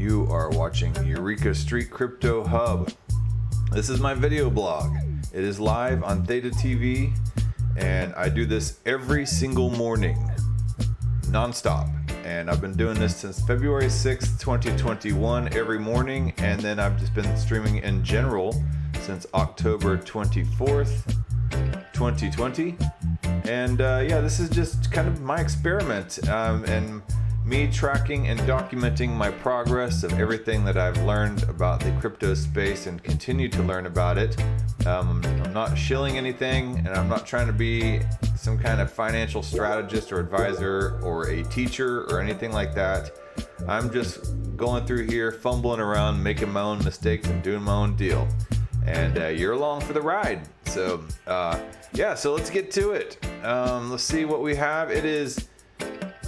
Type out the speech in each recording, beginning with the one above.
You are watching Eureka Street Crypto Hub. This is my video blog. It is live on Theta TV, and I do this every single morning, non-stop. And I've been doing this since February 6th, 2021, every morning, and then I've just been streaming in general since October 24th, 2020. And this is just kind of my experiment, and me tracking and documenting my progress of everything that I've learned about the crypto space and continue to learn about it. I'm not shilling anything, and I'm not trying to be some kind of financial strategist or advisor or a teacher or anything like that. I'm just going through here, fumbling around, making my own mistakes and doing my own deal. And you're along for the ride. So so let's get to it. Let's see what we have. It is,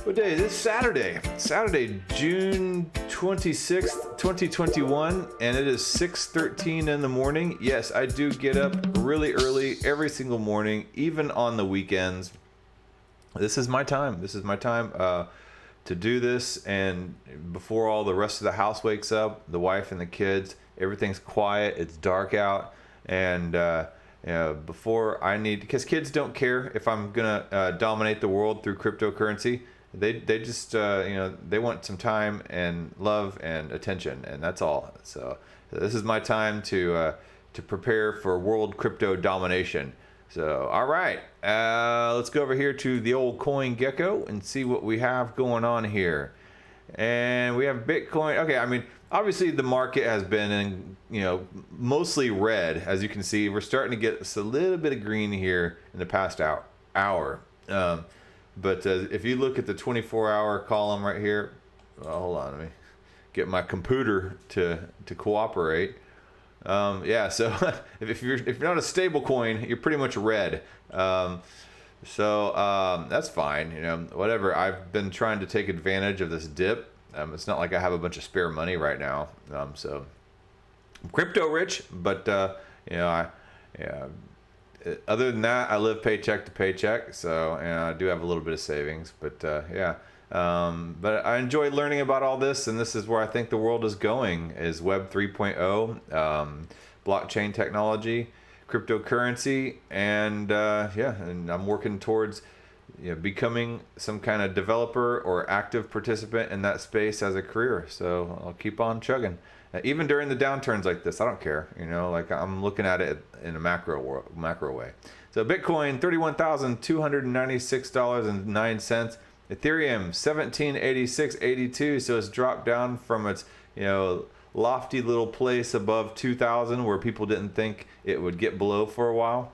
what day is this? Saturday, June 26th, 2021, and it is 6:13 in the morning. Yes, I do get up really early every single morning, even on the weekends. This is my time. To do this, and before all the rest of the house wakes up, the wife and the kids, everything's quiet, it's dark out, and before I need, because kids don't care if I'm gonna dominate the world through cryptocurrency. They just they want some time and love and attention, and that's all. So this is my time to prepare for world crypto domination. So all right, let's go over here to the old Coin Gecko and see what we have going on here. And we have Bitcoin. Okay, I mean, obviously the market has been in, mostly red. As you can see, we're starting to get a little bit of green here in the past hour. But if you look at the 24-hour column right here, hold on, let me get my computer to cooperate. So if you're not a stable coin, you're pretty much red. That's fine, whatever. I've been trying to take advantage of this dip. It's not like I have a bunch of spare money right now. So I'm crypto rich, but other than that, I live paycheck to paycheck. So I do have a little bit of savings, but but I enjoy learning about all this, and this is where I think the world is going, is Web 3.0, blockchain technology, cryptocurrency, and I'm working towards becoming some kind of developer or active participant in that space as a career. So I'll keep on chugging. Even during the downturns like this, I don't care. Like I'm looking at it in a macro way. So Bitcoin, $31,296.09. Ethereum, 1786.82. So it's dropped down from its lofty little place above 2,000, where people didn't think it would get below for a while.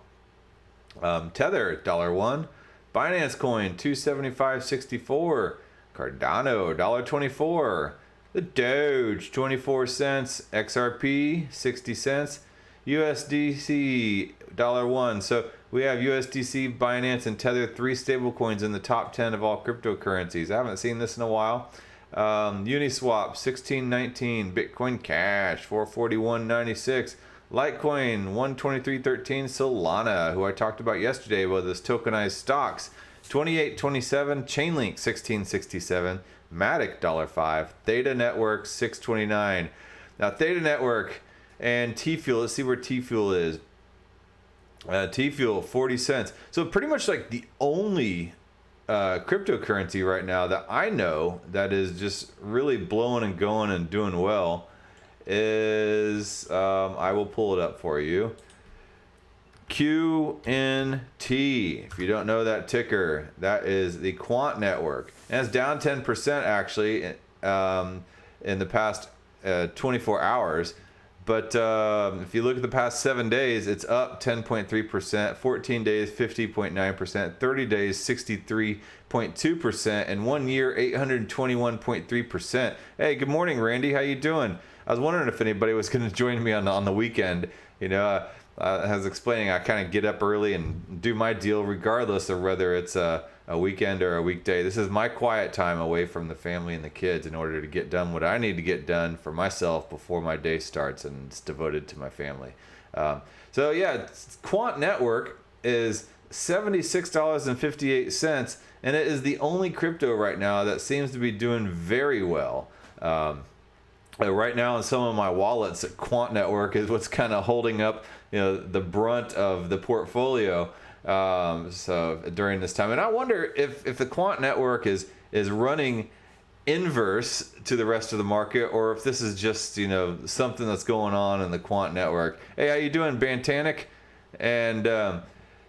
Tether, $1. Binance Coin, 275.64. Cardano, $1.24. The Doge, 24 cents. XRP, 60 cents. USDC, $1. So we have USDC, Binance, and Tether, 3 stable coins in the top 10 of all cryptocurrencies. I haven't seen this in a while. Uniswap, 16.19. Bitcoin Cash, 441.96. Litecoin, 123.13. Solana, who I talked about yesterday with this tokenized stocks, 28.27. Chainlink, 16.67. Matic, $5. Theta Network, 6.29. Now Theta Network and TFuel, let's see where TFuel is. TFuel, 40 cents. So pretty much like the only cryptocurrency right now that I know that is just really blowing and going and doing well is, I will pull it up for you, QNT. If you don't know that ticker, that is the Quant Network. And it's down 10% actually in the past 24 hours. But if you look at the past 7 days, it's up 10.3%, 14 days, 50.9%, 30 days, 63.2%, and 1 year, 821.3%. Hey, good morning, Randy. How you doing? I was wondering if anybody was going to join me on the weekend. I was explaining, I kind of get up early and do my deal regardless of whether it's a weekend or a weekday. This is my quiet time away from the family and the kids in order to get done what I need to get done for myself before my day starts, and it's devoted to my family. Quant Network is $76.58, and it is the only crypto right now that seems to be doing very well. right now in some of my wallets, Quant Network is what's kind of holding up, the brunt of the portfolio. So during this time, and I wonder if the Quant Network is running inverse to the rest of the market, or if this is just something that's going on in the Quant Network. Hey, how you doing, Bantanic? And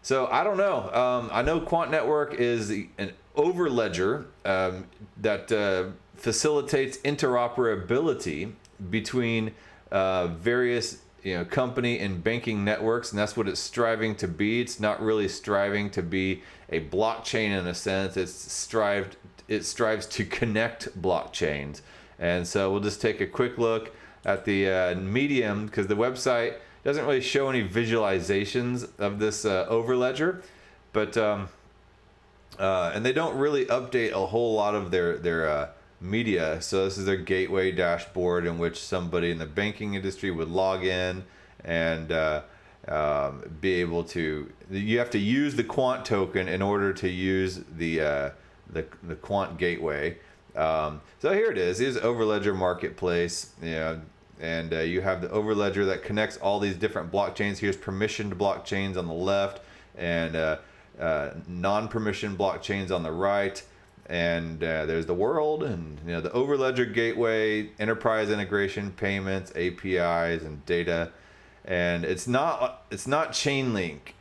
so I don't know. I know Quant Network is an overledger that facilitates interoperability between various company and banking networks, and that's what it's striving to be. It's not really striving to be a blockchain in a sense. It strives to connect blockchains. And so we'll just take a quick look at the Medium, because the website doesn't really show any visualizations of this overledger, but and they don't really update a whole lot of their media. So this is their gateway dashboard in which somebody in the banking industry would log in and be able to. You have to use the Quant token in order to use the Quant gateway. So here it is. Here's Overledger Marketplace. And you have the Overledger that connects all these different blockchains. Here's permissioned blockchains on the left, and non-permissioned blockchains on the right. And there's the world, and the Overledger gateway, enterprise integration, payments, APIs, and data. And it's not Chainlink.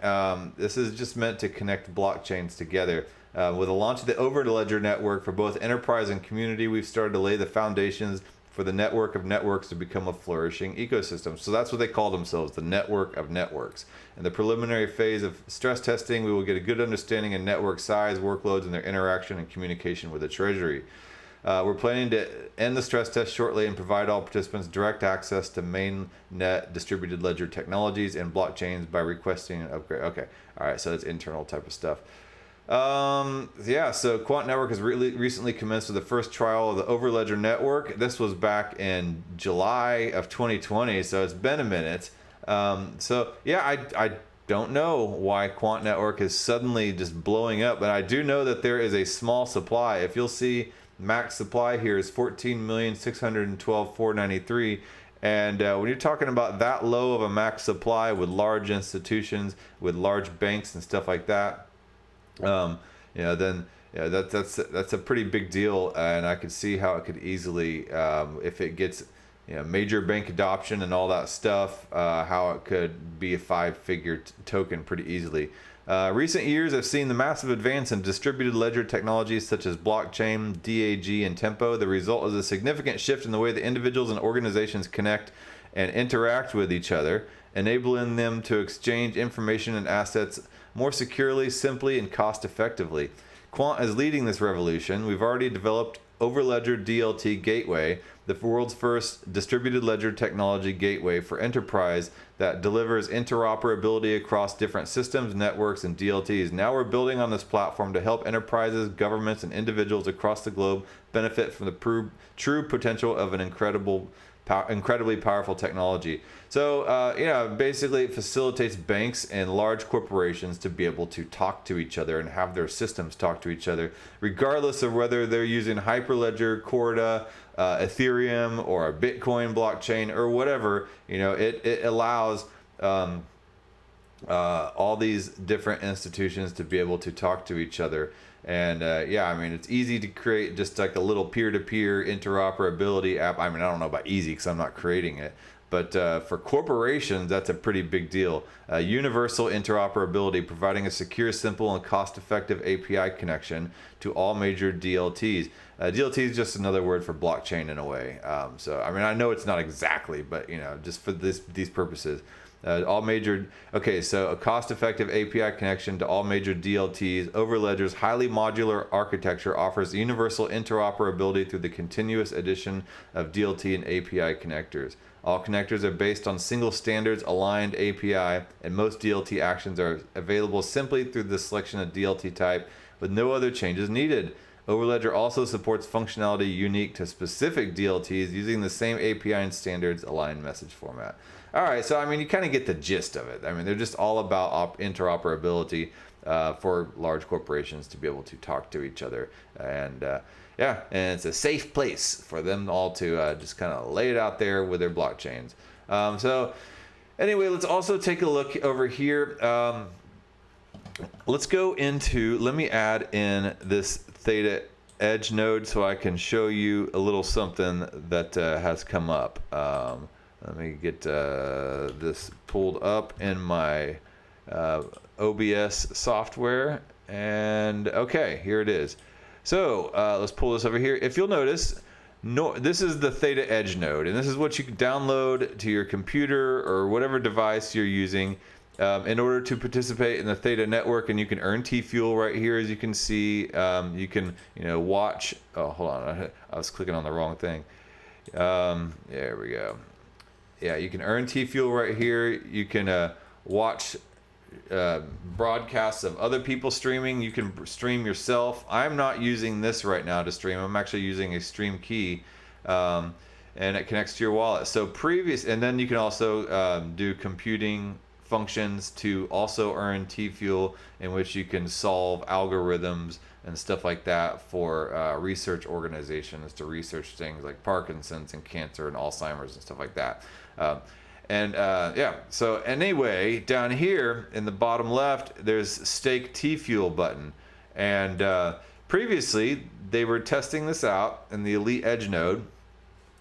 This is just meant to connect blockchains together. With the launch of the Overledger network for both enterprise and community, we've started to lay the foundations for the network of networks to become a flourishing ecosystem. So that's what they call themselves, the network of networks. In the preliminary phase of stress testing, we will get a good understanding of network size, workloads, and their interaction and communication with the Treasury. We're planning to end the stress test shortly and provide all participants direct access to mainnet distributed ledger technologies and blockchains by requesting an upgrade. Okay, all right, so that's internal type of stuff. Yeah, so Quant Network has recently commenced with the first trial of the Overledger network. This was back in July of 2020, so it's been a minute. So yeah, I don't know why Quant Network is suddenly just blowing up, but I do know that there is a small supply. If you'll see, max supply here is 14,612,493. And when you're talking about that low of a max supply with large institutions, with large banks and stuff like that, then that's a pretty big deal, and I could see how it could easily, if it gets major bank adoption and all that stuff, how it could be a five-figure token pretty easily. Recent years have seen the massive advance in distributed ledger technologies such as blockchain, DAG, and Tempo. The result is a significant shift in the way that individuals and organizations connect and interact with each other, enabling them to exchange information and assets more securely, simply, and cost effectively. Quant is leading this revolution. We've already developed Overledger DLT Gateway, the world's first distributed ledger technology gateway for enterprise that delivers interoperability across different systems, networks, and DLTs. Now we're building on this platform to help enterprises, governments, and individuals across the globe benefit from the true potential of an incredibly powerful technology. So, basically it facilitates banks and large corporations to be able to talk to each other and have their systems talk to each other, regardless of whether they're using Hyperledger, Corda, Ethereum, or a Bitcoin blockchain or whatever. It allows all these different institutions to be able to talk to each other. And it's easy to create just like a little peer-to-peer interoperability app. I don't know about easy because I'm not creating it, but for corporations, that's a pretty big deal. Universal interoperability, providing a secure, simple, and cost-effective API connection to all major DLTs. DLT is just another word for blockchain in a way. I know it's not exactly, but just for these purposes. So a cost-effective API connection to all major DLTs. Overledger's highly modular architecture offers universal interoperability through the continuous addition of DLT and API connectors. All connectors are based on single standards aligned API, and most DLT actions are available simply through the selection of DLT type with no other changes needed. Overledger also supports functionality unique to specific DLTs using the same API and standards aligned message format. All right, so you kind of get the gist of it. They're just all about interoperability. for large corporations to be able to talk to each other. And yeah, and it's a safe place for them all to just kind of lay it out there with their blockchains. So anyway, let's also take a look over here. Let's go into, let me add in this Theta Edge node so I can show you a little something that has come up. Let me get this pulled up in my OBS software, and okay, here it is. So let's pull this over here. If you'll notice, this is the Theta Edge node, and this is what you can download to your computer or whatever device you're using in order to participate in the Theta Network, and you can earn TFuel right here, as you can see. You can, watch. Oh, hold on, I was clicking on the wrong thing. There we go. Yeah, you can earn TFuel right here. You can watch broadcasts of other people streaming. You can stream yourself. I'm not using this right now to stream. I'm actually using a stream key, and it connects to your wallet. So and then you can also do computing functions to also earn TFuel, in which you can solve algorithms and stuff like that for research organizations to research things like Parkinson's and cancer and Alzheimer's and stuff like that. Yeah, so anyway, down here in the bottom left, there's Stake TFuel button. And previously, they were testing this out in the Elite Edge node.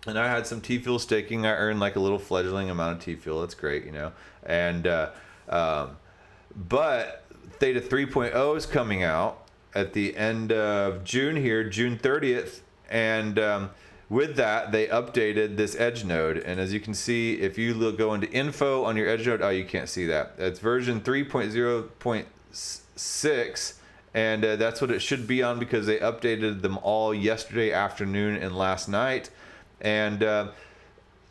And I had some TFuel staking. I earned like a little fledgling amount of TFuel. That's great, And but Theta 3.0 is coming out at the end of June here, June 30th. And with that, they updated this Edge node. And as you can see, if you go into info on your Edge node, oh, you can't see that. It's version 3.0.6. And that's what it should be on, because they updated them all yesterday afternoon and last night. And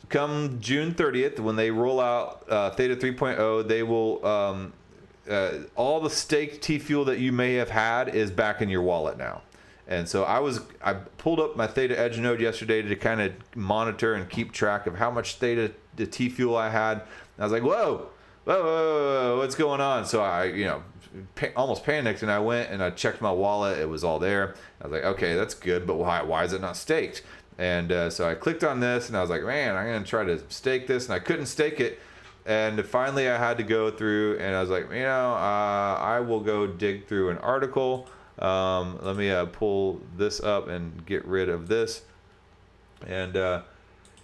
come June 30th, when they roll out Theta 3.0, they will all the staked TFuel that you may have had is back in your wallet now. And so I pulled up my Theta Edge node yesterday to kind of monitor and keep track of how much Theta the TFuel I had. And I was like, whoa, what's going on? So I almost panicked, and I went and I checked my wallet. It was all there. I was like, okay, that's good, but why is it not staked? And so I clicked on this, and I was like, man, I'm going to try to stake this, and I couldn't stake it. And finally I had to go through, and I was like, I will go dig through an article. Let me pull this up and get rid of this. And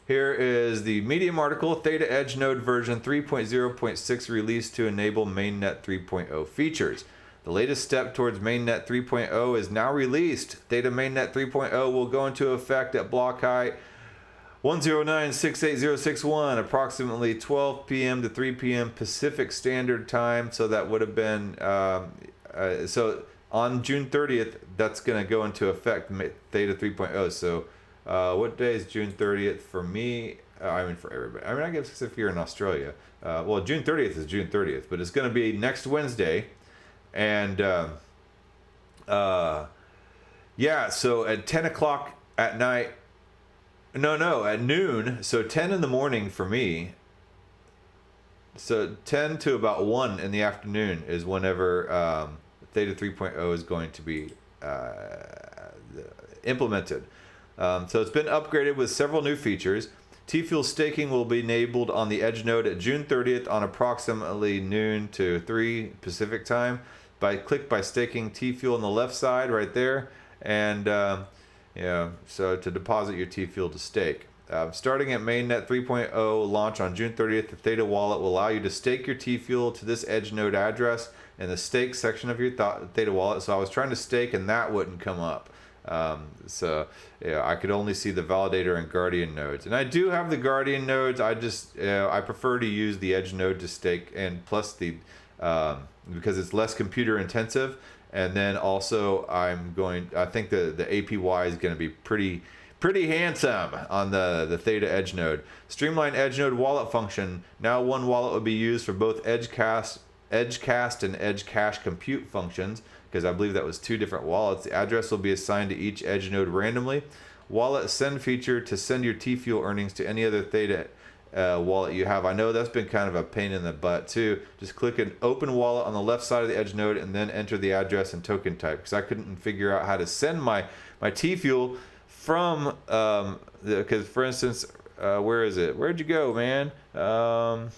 here is the Medium article, Theta Edge node version 3.0.6 released to enable mainnet 3.0 features. The latest step towards mainnet 3.0 is now released. Theta mainnet 3.0 will go into effect at block height 109.68061, approximately 12 p.m. to 3 p.m. Pacific Standard Time. So that would have been, so on June 30th, that's going to go into effect, Theta 3.0. So what day is June 30th for me? For everybody. I guess if you're in Australia. Well, June 30th is June 30th, but it's going to be next Wednesday. And yeah, so at 10 o'clock at night, at noon, so 10 in the morning for me, so 10 to about 1 in the afternoon is whenever Theta 3.0 is going to be implemented. So it's been upgraded with several new features. TFuel staking will be enabled on the Edge node at June 30th on approximately noon to 3 Pacific time. Click by staking TFuel on the left side right there, and so to deposit your TFuel to stake. Starting at mainnet 3.0 launch on June 30th, the Theta wallet will allow you to stake your TFuel to this Edge node address in the stake section of your Theta wallet. So I was trying to stake, and that wouldn't come up. I could only see the validator and guardian nodes, and I do have the guardian nodes. I just I prefer to use the Edge node to stake, and plus the because it's less computer intensive. And then also I think the APY is going to be pretty handsome on the Theta Edge node. Streamline Edge node wallet function. Now one wallet will be used for both Edgecast and Edge Cache compute functions, because I believe that was 2 different wallets. The address will be assigned to each Edge node randomly. Wallet send feature to send your TFuel earnings to any other Theta wallet you have. I know that's been kind of a pain in the butt too. Just click an open wallet on the left side of the Edge node and then enter the address and token type, because I couldn't figure out how to send my TFuel from because for instance, where is it? Where'd you go, man? Well,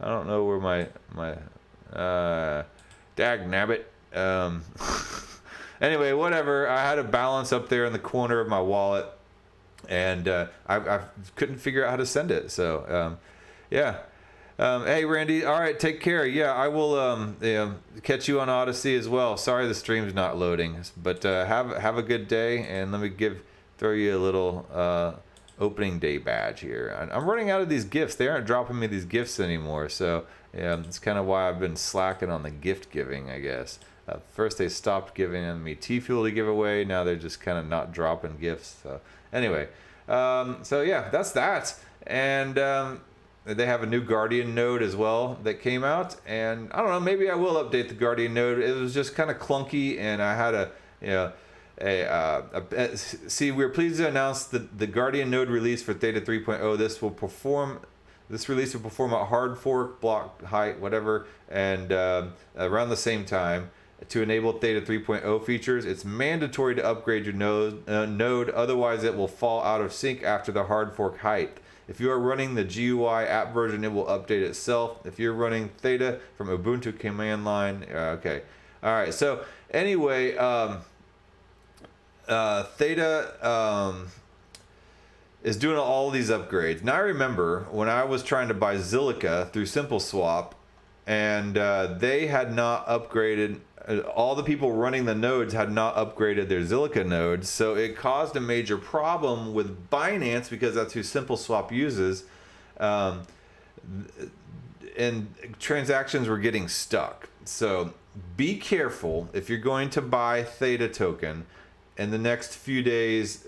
I don't know where my dag nabbit. Anyway, whatever. I had a balance up there in the corner of my wallet, and I couldn't figure out how to send it. So yeah. Hey Randy, all right, take care. Yeah, I will catch you on Odyssey as well. Sorry the stream's not loading, but have a good day, and let me throw you a little opening day badge here. I'm running out of these gifts. They aren't dropping me these gifts anymore, so yeah, it's kind of why I've been slacking on the gift giving, I guess. First they stopped giving me TFuel to give away. Now they're just kind of not dropping gifts. So anyway, so yeah, that's that. And they have a new Guardian node as well that came out, and I don't know, maybe I will update the Guardian node. It was just kind of clunky, and I had see, we're pleased to announce the Guardian node release for Theta 3.0. This release will perform at hard fork, block height, whatever, and around the same time. To enable Theta 3.0 features, it's mandatory to upgrade your node, otherwise it will fall out of sync after the hard fork height. If you are running the GUI app version, it will update itself. If you're running Theta from Ubuntu command line, okay. All right, so anyway, Theta is doing all these upgrades. Now I remember when I was trying to buy Zilliqa through SimpleSwap, and they had not upgraded, all the people running the nodes had not upgraded their Zilliqa nodes, so it caused a major problem with Binance, because that's who SimpleSwap uses, and transactions were getting stuck. So be careful if you're going to buy Theta token in the next few days,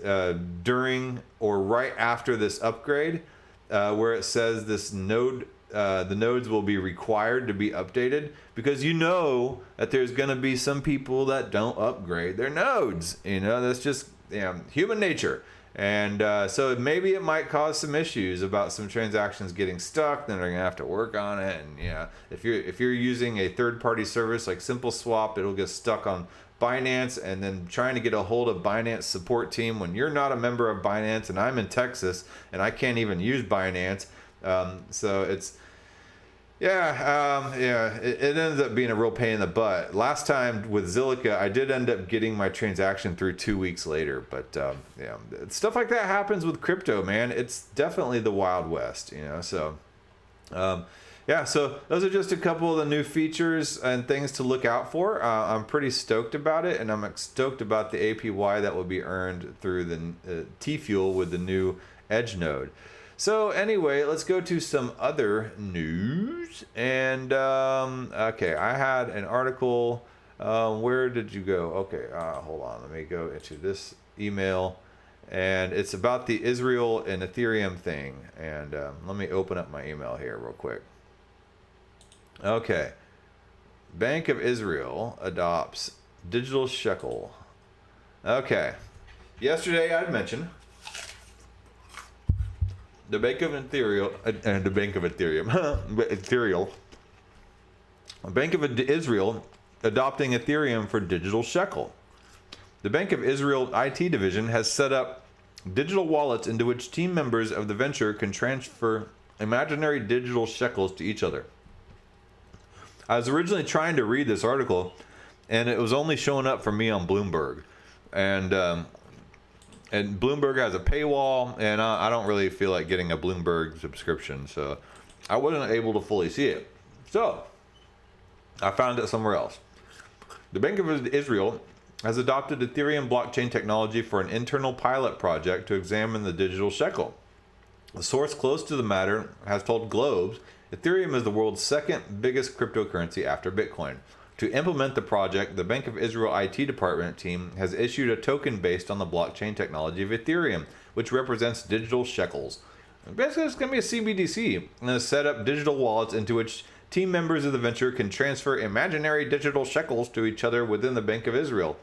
during or right after this upgrade, where it says this node, the nodes will be required to be updated, because you know that there's going to be some people that don't upgrade their nodes. You know, that's just human nature. And so maybe it might cause some issues about some transactions getting stuck. Then they're gonna have to work on it. And if you're using a third-party service like SimpleSwap, it'll get stuck on Binance, and then trying to get a hold of Binance support team when you're not a member of Binance, and I'm in Texas and I can't even use Binance. So it's it ends up being a real pain in the butt. Last time with Zilliqa, I did end up getting my transaction through 2 weeks later, but stuff like that happens with crypto, man. It's definitely the Wild West, so so those are just a couple of the new features and things to look out for. I'm pretty stoked about it, and I'm stoked about the APY that will be earned through the TFuel with the new Edge node. So anyway, let's go to some other news. And okay, I had an article. Where did you go? Okay, hold on. Let me go into this email, and it's about the Israel and Ethereum thing. And let me open up my email here real quick. Okay, Bank of Israel adopts digital shekel. Okay, yesterday I'd mentioned the Bank of Ethereum, Bank of Israel adopting Ethereum for digital shekel. The Bank of Israel IT division has set up digital wallets into which team members of the venture can transfer imaginary digital shekels to each other. I was originally trying to read this article, and it was only showing up for me on Bloomberg, and Bloomberg has a paywall, and I don't really feel like getting a Bloomberg subscription, so I wasn't able to fully see it. So I found it somewhere else. The Bank of Israel has adopted Ethereum blockchain technology for an internal pilot project to examine the digital shekel. A source close to the matter has told Globes Ethereum is the world's second biggest cryptocurrency after Bitcoin. To implement the project, the Bank of Israel IT department team has issued a token based on the blockchain technology of Ethereum, which represents digital shekels. Basically, it's going to be a CBDC, and has set up digital wallets into which team members of the venture can transfer imaginary digital shekels to each other within the Bank of Israel.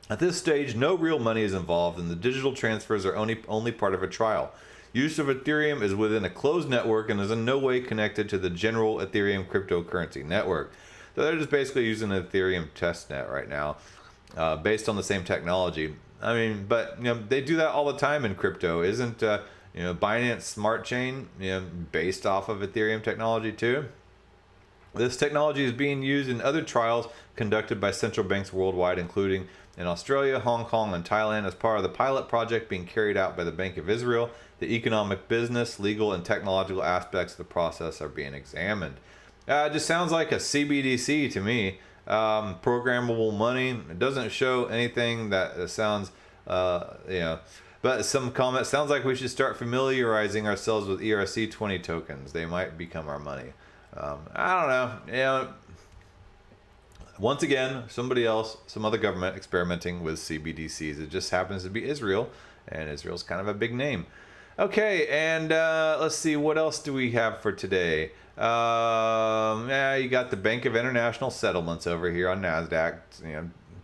At this stage, no real money is involved, and the digital transfers are only part of a trial. Use of Ethereum is within a closed network and is in no way connected to the general Ethereum cryptocurrency network. So they're just basically using an Ethereum testnet right now, based on the same technology. I mean, but they do that all the time in crypto. Isn't Binance Smart Chain based off of Ethereum technology too? This technology is being used in other trials conducted by central banks worldwide, including in Australia, Hong Kong, and Thailand, as part of the pilot project being carried out by the Bank of Israel. The economic, business, legal, and technological aspects of the process are being examined. It just sounds like a CBDC to me. Programmable money. It doesn't show anything that sounds, But some comments sounds like we should start familiarizing ourselves with ERC20 tokens. They might become our money. I don't know. Once again, somebody else, some other government experimenting with CBDCs. It just happens to be Israel, and Israel's kind of a big name. Okay, and let's see, what else do we have for today? You got the Bank of International Settlements over here on NASDAQ,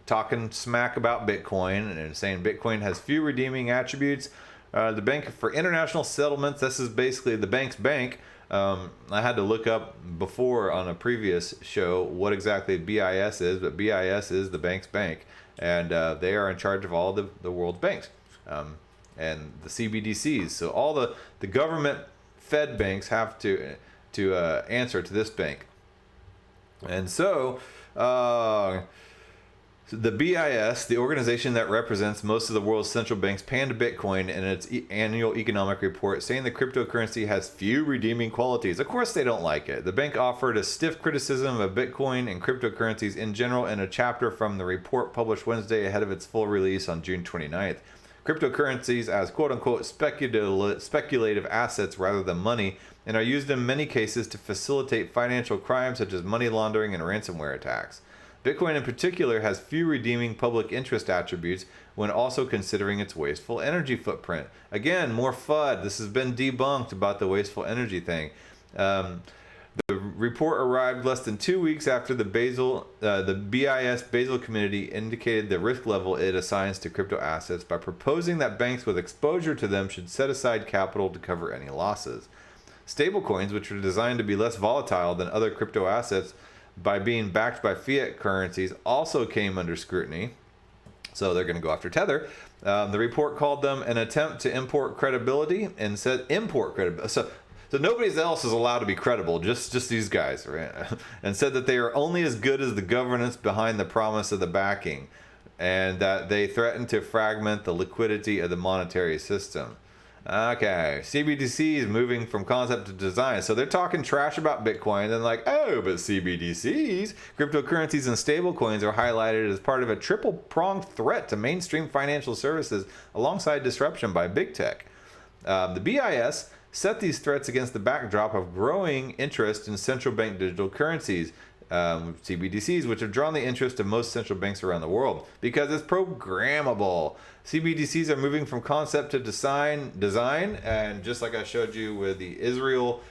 talking smack about Bitcoin and saying Bitcoin has few redeeming attributes. The Bank for International Settlements, this is basically the bank's bank. I had to look up before on a previous show what exactly BIS is, but BIS is the bank's bank, and they are in charge of all the world's banks, and the CBDCs. So all the government fed banks have to answer to this bank, and so the BIS, the organization that represents most of the world's central banks, panned Bitcoin in its annual economic report, saying the cryptocurrency has few redeeming qualities. Of course they don't like it. The bank offered a stiff criticism of Bitcoin and cryptocurrencies in general in a chapter from the report published Wednesday ahead of its full release on June 29th. Cryptocurrencies as quote-unquote speculative assets rather than money, and are used in many cases to facilitate financial crimes such as money laundering and ransomware attacks. Bitcoin in particular has few redeeming public interest attributes when also considering its wasteful energy footprint. Again, more FUD. This has been debunked about the wasteful energy thing. The report arrived less than 2 weeks after the BIS Basel Committee indicated the risk level it assigns to crypto assets by proposing that banks with exposure to them should set aside capital to cover any losses. Stablecoins, which are designed to be less volatile than other crypto assets by being backed by fiat currencies, also came under scrutiny. So they're going to go after Tether. The report called them an attempt to import credibility and said import credibility. So nobody else is allowed to be credible, just these guys, right? And said that they are only as good as the governance behind the promise of the backing, and that they threaten to fragment the liquidity of the monetary system. Okay, CBDCs moving from concept to design. So they're talking trash about Bitcoin and like, oh, but CBDCs, cryptocurrencies and stablecoins are highlighted as part of a triple-pronged threat to mainstream financial services alongside disruption by big tech. The BIS set these threats against the backdrop of growing interest in central bank digital currencies, CBDCs, which have drawn the interest of most central banks around the world because it's programmable. CBDCs are moving from concept to design, and just like I showed you with the Israel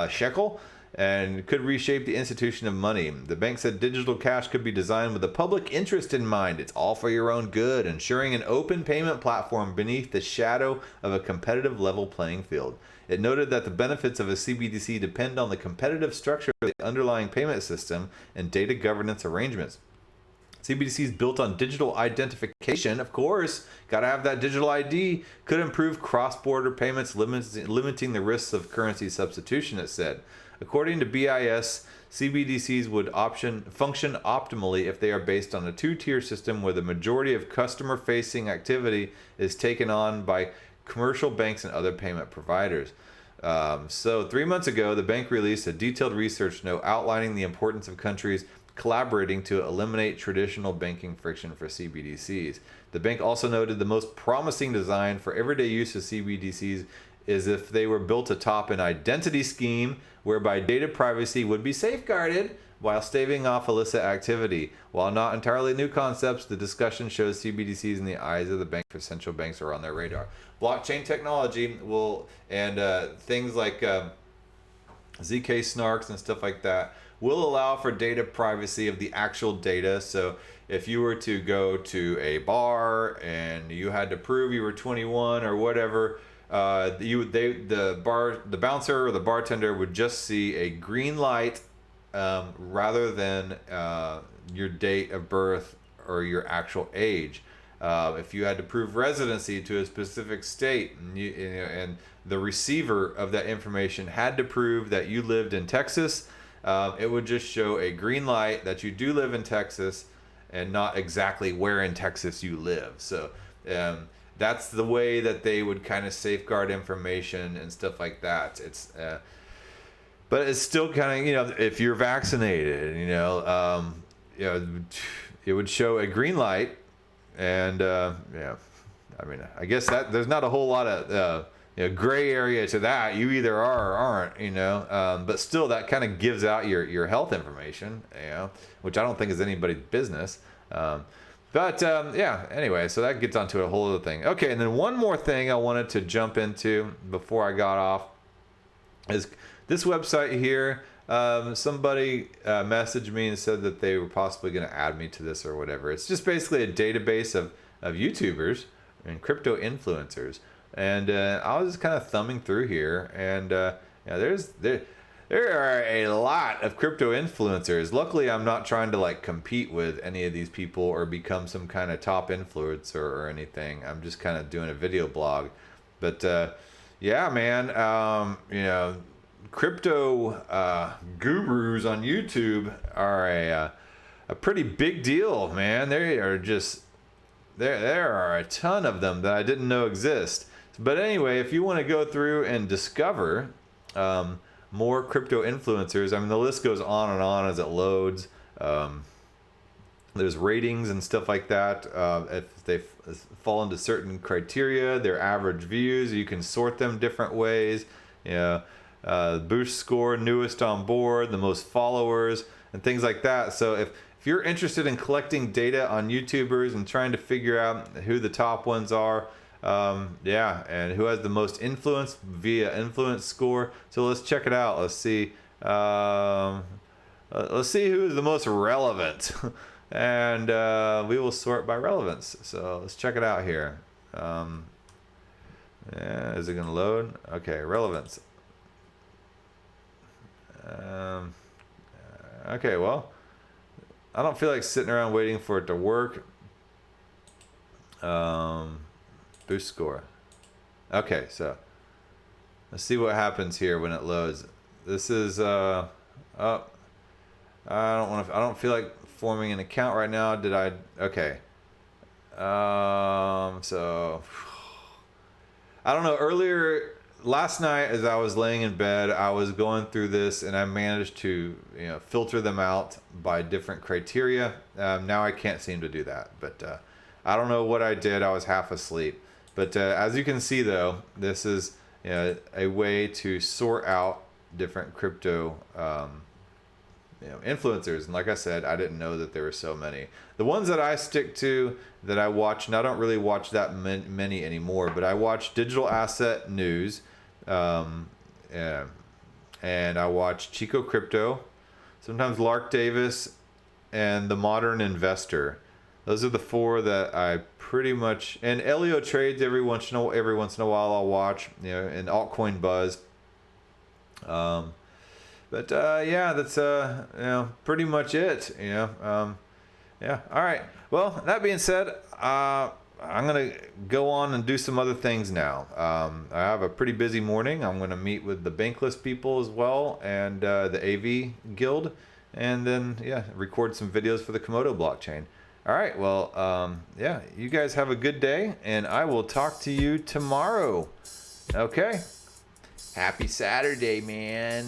shekel, and could reshape the institution of money. The bank said digital cash could be designed with a public interest in mind. It's all for your own good, ensuring an open payment platform beneath the shadow of a competitive level playing field. It noted that the benefits of a CBDC depend on the competitive structure of the underlying payment system and data governance arrangements. CBDCs built on digital identification, of course, gotta have that digital ID, could improve cross-border payments, limiting the risks of currency substitution, it said. According to BIS, CBDCs would function optimally if they are based on a two-tier system where the majority of customer-facing activity is taken on by commercial banks and other payment providers. So 3 months ago, the bank released a detailed research note outlining the importance of countries collaborating to eliminate traditional banking friction for CBDCs. The bank also noted the most promising design for everyday use of CBDCs is if they were built atop an identity scheme whereby data privacy would be safeguarded while staving off illicit activity. While not entirely new concepts, the discussion shows CBDCs in the eyes of the bank for central banks are on their radar. Blockchain technology will, and things like ZK snarks and stuff like that, will allow for data privacy of the actual data. So if you were to go to a bar and you had to prove you were 21 or whatever, the bouncer or the bartender would just see a green light, rather than your date of birth or your actual age. If you had to prove residency to a specific state, and the receiver of that information had to prove that you lived in Texas, it would just show a green light that you do live in Texas, and not exactly where in Texas you live. So that's the way that they would kind of safeguard information and stuff like that. But it's still kind of, if you're vaccinated, it would show a green light. And I mean, I guess that there's not a whole lot of gray area to that. You either are or aren't, but still that kind of gives out your health information, which I don't think is anybody's business. Anyway, so that gets onto a whole other thing. Okay, and then one more thing I wanted to jump into before I got off is this website here. Somebody messaged me and said that they were possibly going to add me to this or whatever. It's just basically a database of YouTubers and crypto influencers. And I was just kind of thumbing through here, and there are a lot of crypto influencers. Luckily, I'm not trying to like compete with any of these people or become some kind of top influencer or anything. I'm just kind of doing a video blog. But yeah, man, crypto gurus on YouTube are a pretty big deal, man. There are a ton of them that I didn't know exist. But anyway, if you want to go through and discover more crypto influencers, I mean, the list goes on and on as it loads. There's ratings and stuff like that. If they fall into certain criteria, their average views, you can sort them different ways. Boost score, newest on board, the most followers, and things like that. So if you're interested in collecting data on YouTubers and trying to figure out who the top ones are, and who has the most influence via influence score, so let's check it out. Let's see who is the most relevant, and we will sort by relevance. So let's check it out here. Is it gonna load? Okay, relevance. Okay, well, I don't feel like sitting around waiting for it to work. Boost score. Okay, so let's see what happens here when it loads. This is I don't feel like forming an account right now. Okay. So I don't know. Earlier last night, as I was laying in bed, I was going through this, and I managed to filter them out by different criteria. Now I can't seem to do that, but I don't know what I did. I was half asleep. But as you can see, though, this is a way to sort out different crypto influencers. And like I said, I didn't know that there were so many. The ones that I stick to, that I watch, and I don't really watch that many anymore, but I watch Digital Asset News, and I watch Chico Crypto, sometimes Lark Davis, and The Modern Investor. Those are the four that I pretty much, and Elio Trades every once in a while I'll watch, and Altcoin Buzz. Yeah, that's pretty much it. Yeah. All right. Well, that being said, I'm gonna go on and do some other things now. I have a pretty busy morning. I'm gonna meet with the Bankless people as well, and the AV Guild, and then record some videos for the Komodo blockchain. All right. Well, you guys have a good day, and I will talk to you tomorrow. Okay. Happy Saturday, man.